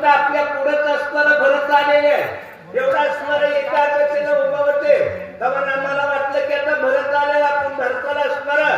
आपल्या पुढेच असणारा भरत आलेले आहे. एवढा असणारा एका आकाशाला उभा होते तेव्हा आम्हाला वाटलं की आता भरत आलेला आपण भरताला असणारा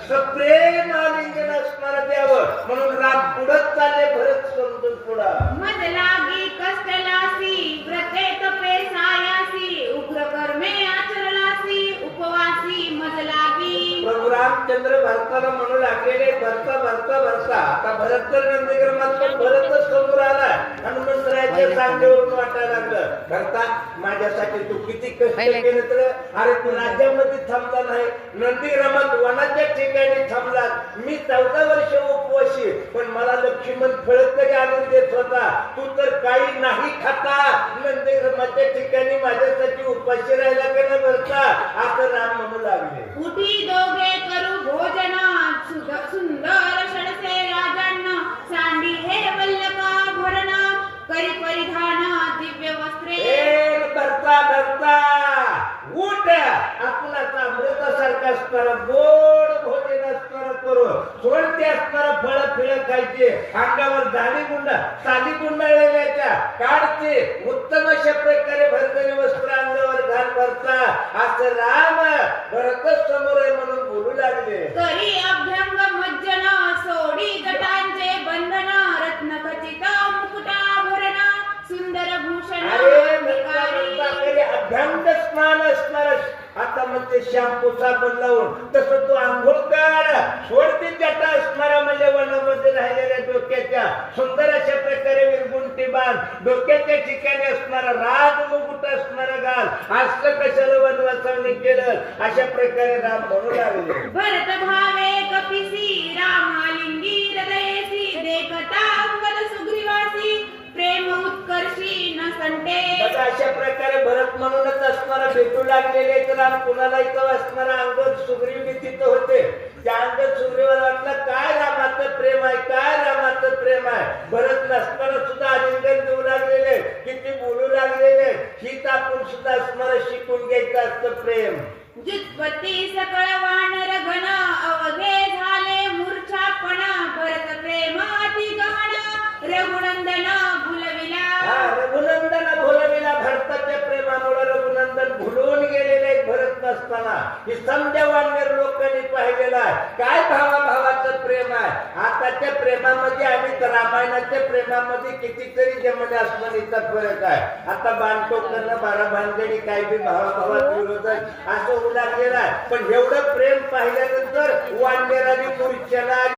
सप्रेम आलिंगन असणारा द्यावं म्हणून राम पुढत चालले भरत समजून पुढा मज लागी कष्ट लासी व्रते तपे सायासी उग्र कर्मे आचरलासी उपवासी मज लागी. प्रभू रामचंद्र भरताला म्हणू लागलेले भरता भरता भरता आता भरत तर नंदीग्रामात भरतच समोर आला हनुमंतरायाच्या सांगेवरून वाटायला लागलं भरता माझ्यासाठी तू किती कष्ट केले तर अरे तू राज्यामध्ये थांबला नाही नंदीग्रामात वनाच्या ठिकाणी थांबला मी 14 वर्ष उपवासी पण मला लक्ष्मण फळत तरी आणून देत होता तू तर काही नाही खाता नंदीग्रामाच्या ठिकाणी माझ्यासाठी उपाशी राहिला का ना भरता आता राम म्हणू लागले. उठी दोघे करू भोजन सुंदर षडसे राजांना सांडी हे वल्लका भरण करी परिधान दिव्य वस्त्रे. भरता भरता उठ आपणाचा अमृतासारखा असणारा गोड भोजन असणारा करू सोडते असणारा फळ फिळ खायचे अंगावर दाढी गुंडा साधी गुंडाळलेल्या काढते उत्तम अशा प्रकारे भरलेले वस्त्र अंगावर घाल भरता असं राम भरतच समोर आहे म्हणून बोलू लागले. करी अभ्यंग मज्जन सोडी जटांचे बंधन रत्नखचित मुकुटाभरण सुंदर भूषण अभ्यंग स्नान असणार आता म्हणते शॅम्पू साबण लावून तसं तू आंघोळ कर सोडती जटा असणारा म्हणजे वनामध्ये राहिलेल्या डोक्याच्या सुंदर अशा प्रकारे विरगुंटी बांध डोक्याच्या ठिकाणी असणारा राज मुकुट असणारा गाल असं कशाला वनवासाने केलं अशा प्रकारे राम म्हणू लागले. भरत भावे कपिसी रामालिंगी हृदयसी देखता अंगद सुग्रीवासी प्रेम उत्कर्षी न संटे. अशा प्रकारे भरत म्हणूनच असणारा भेटू लागलेले तर राम कुणाला इथं असणारा अंगद सुग्रीव तिथं होते त्या अंगद सुग्रीवाला काय रामाचं प्रेम आहे काय रामाचं प्रेम आहे भरत नसताना सुद्धा आलिंगन देऊ लागलेले किती बोलू लागलेले हीच आपण सुद्धा असणारा शिकून घ्यायचं असतं प्रेम. जुत्पत्ती सकळ वानर घन अवघे झाले मूर्छापण भरत प्रेम अति गहन रघुनंदन भुलविला. रघुनंदन भुलविला भरताच्या प्रेमामुळे रघुनंदन भुलून गेलेले भरत नसताना ही समजा वानर लोकांनी पाहिलेला काय भावाभावाचं प्रेम आहे आताच्या प्रेमामध्ये आणि रामायणाच्या प्रेमामध्ये कितीतरी जमणे असण्याचा फरक आहे. आता बाणटोकरनं 12 भानगडी काय बी भावाभावात विरोध असं लागलेला आहे पण एवढं प्रेम पाहिल्यानंतर वानराने मूर्छेला